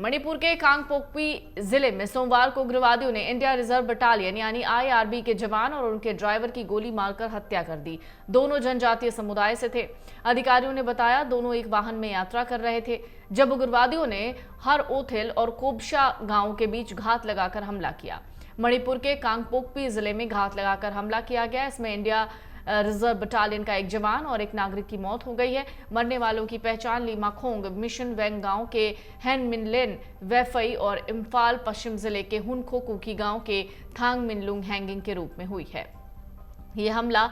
मणिपुर के कांगपोकपी जिले में सोमवार को उग्रवादियों ने इंडिया रिजर्व बटालियन यानी आईआरबी के जवान और उनके ड्राइवर की गोली मारकर हत्या कर दी। दोनों जनजातीय समुदाय से थे। अधिकारियों ने बताया दोनों एक वाहन में यात्रा कर रहे थे जब उग्रवादियों ने हर ओथिल और कोबशा गांव के बीच घात लगाकर हमला किया। मणिपुर के कांगपोकपी जिले में घात लगाकर हमला किया गया। इसमें इंडिया रिजर्व बटालियन का एक जवान और एक नागरिक की मौत हो गई है। मरने वालों की पहचान लीमाखोंग मिशन वेंग गांव के हैन मिनलेन वैफई और इम्फाल पश्चिम जिले के हुनखो कुकी गांव के थांग मिनलुंग हैंगिंग के रूप में हुई है। यह हमला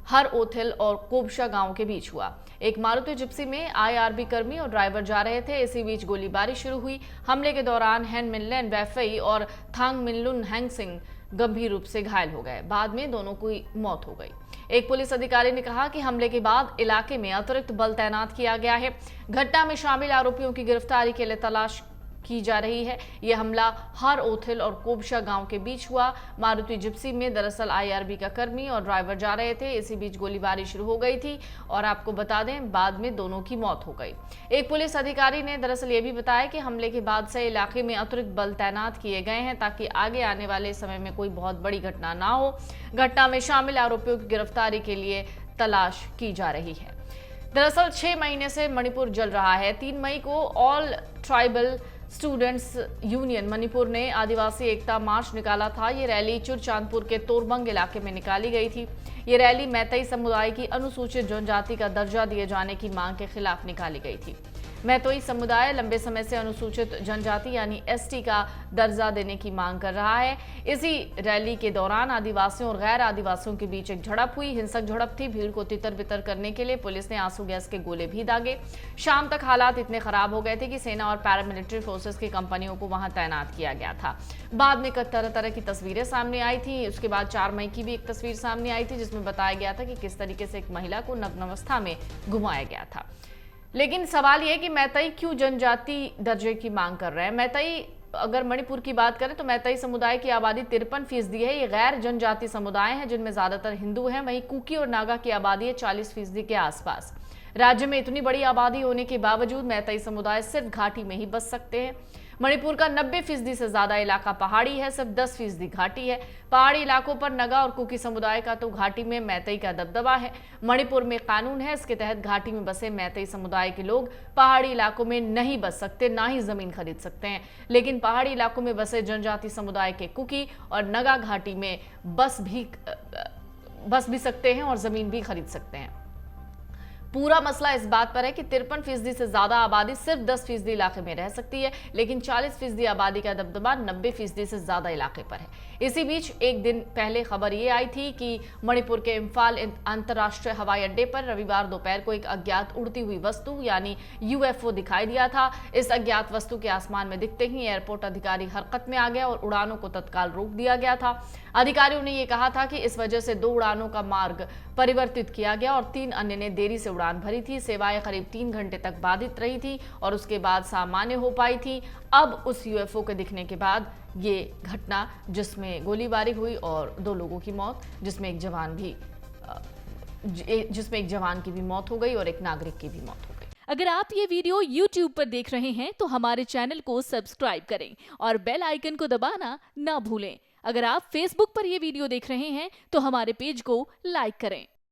हर ओथिल और कोबशा गांव के बीच हुआ। एक मारुति जिप्सी में आईआरबी कर्मी और ड्राइवर जा रहे थे। इसी बीच गोलीबारी शुरू हुई। हमले के दौरान हैन मिनलेन वैफई और थांग मिनलुन हैंग सिंह गंभीर रूप से घायल हो गए। बाद में दोनों की मौत हो गई। एक पुलिस अधिकारी ने कहा कि हमले के बाद इलाके में अतिरिक्त बल तैनात किया गया है। घटना में शामिल आरोपियों की गिरफ्तारी के लिए तलाश की जा रही है। यह हमला हर ओथिल और कोबशा गांव के बीच हुआ। मारुति जिप्सी में दरअसल आईआरबी का कर्मी और ड्राइवर जा रहे थे। इसी बीच गोलीबारी शुरू हो गई थी और आपको बता दें बाद में दोनों की मौत हो गई। एक पुलिस अधिकारी ने दरअसल ये भी बताया कि हमले के बाद से इलाके में अतिरिक्त बल तैनात किए गए हैं ताकि आगे आने वाले समय में कोई बहुत बड़ी घटना ना हो। घटना में शामिल आरोपियों की गिरफ्तारी के लिए तलाश की जा रही है। दरअसल 6 महीने से मणिपुर जल रहा है। 3 मई को all tribal students union Manipur ने आदिवासी एकता मार्च निकाला था। ये रैली चुरचांदपुर के तोरबंग इलाके में निकाली गई थी। ये रैली मैतेई समुदाय की अनुसूचित जनजाति का दर्जा दिए जाने की मांग के खिलाफ निकाली गई थी। मैतेई समुदाय लंबे समय से अनुसूचित जनजाति यानी एसटी का दर्जा देने की मांग कर रहा है। इसी रैली के दौरान आदिवासियों और गैर आदिवासियों के बीच एक झड़प हुई। हिंसक झड़प थी। भीड़ को तितर बितर करने के लिए पुलिस ने आंसू गैस के गोले भी दागे। शाम तक हालात इतने खराब हो गए थे कि सेना और पैरामिलिट्री फोर्सेस की कंपनियों को वहां तैनात किया गया था। बाद में तरह तरह की तस्वीरें सामने आई थी। उसके बाद 4 मई की भी एक तस्वीर सामने आई थी जिसमें बताया गया था कि किस तरीके से एक महिला को नग्न अवस्था में घुमाया गया था। लेकिन सवाल यह कि मैतेई क्यों जनजाति दर्जे की मांग कर रहे हैं। मैतेई अगर मणिपुर की बात करें तो मैतेई समुदाय की आबादी 53% है। ये गैर जनजाति समुदाय हैं जिनमें ज्यादातर हिंदू हैं। वहीं कुकी और नागा की आबादी है 40% के आसपास। राज्य में इतनी बड़ी आबादी होने के बावजूद मैतेई समुदाय सिर्फ घाटी में ही बस सकते हैं। मणिपुर का 90% से ज्यादा इलाका पहाड़ी है, सिर्फ 10% घाटी है। पहाड़ी इलाकों पर नगा और कुकी समुदाय का तो घाटी में मैतेई का दबदबा है। मणिपुर में कानून है, इसके तहत घाटी में बसे मैतेई समुदाय के लोग पहाड़ी इलाकों में नहीं बस सकते, ना ही जमीन खरीद सकते हैं। लेकिन पहाड़ी इलाकों में बसे जनजाति समुदाय के कुकी और नगा घाटी में बस भी सकते हैं और जमीन भी खरीद सकते हैं। पूरा मसला इस बात पर है कि 53% से ज्यादा आबादी सिर्फ 10% इलाके में रह सकती है, लेकिन 40% आबादी का दबदबा 90% से ज्यादा इलाके पर है। इसी बीच एक दिन पहले खबर ये आई थी कि मणिपुर के इम्फाल अंतर्राष्ट्रीय हवाई अड्डे पर रविवार दोपहर को एक अज्ञात उड़ती हुई वस्तु यानी यूएफओ दिखाई दिया था। इस अज्ञात वस्तु के आसमान में दिखते ही एयरपोर्ट अधिकारी हरकत में आ गया और उड़ानों को तत्काल रोक दिया गया था। अधिकारियों ने यह कहा था कि इस वजह से 2 उड़ानों का मार्ग परिवर्तित किया गया और 3 अन्य ने देरी से उड़ान भरी थी। सेवाएं करीब 3 घंटे तक बाधित रही थी और उसके बाद सामान्य हो पाई थी। अब उस यूएफओ के दिखने के बाद ये घटना जिसमें गोलीबारी हुई और 2 लोगों की मौत, जिसमें एक जवान की भी मौत हो गई और एक नागरिक की भी मौत हो गई। अगर आप ये वीडियो YouTube पर देख रहे हैं तो हमारे चैनल को सब्सक्राइब करें और बेल आइकन को दबाना ना भूलें। अगर आप Facebook पर यह वीडियो देख रहे हैं तो हमारे पेज को लाइक करें।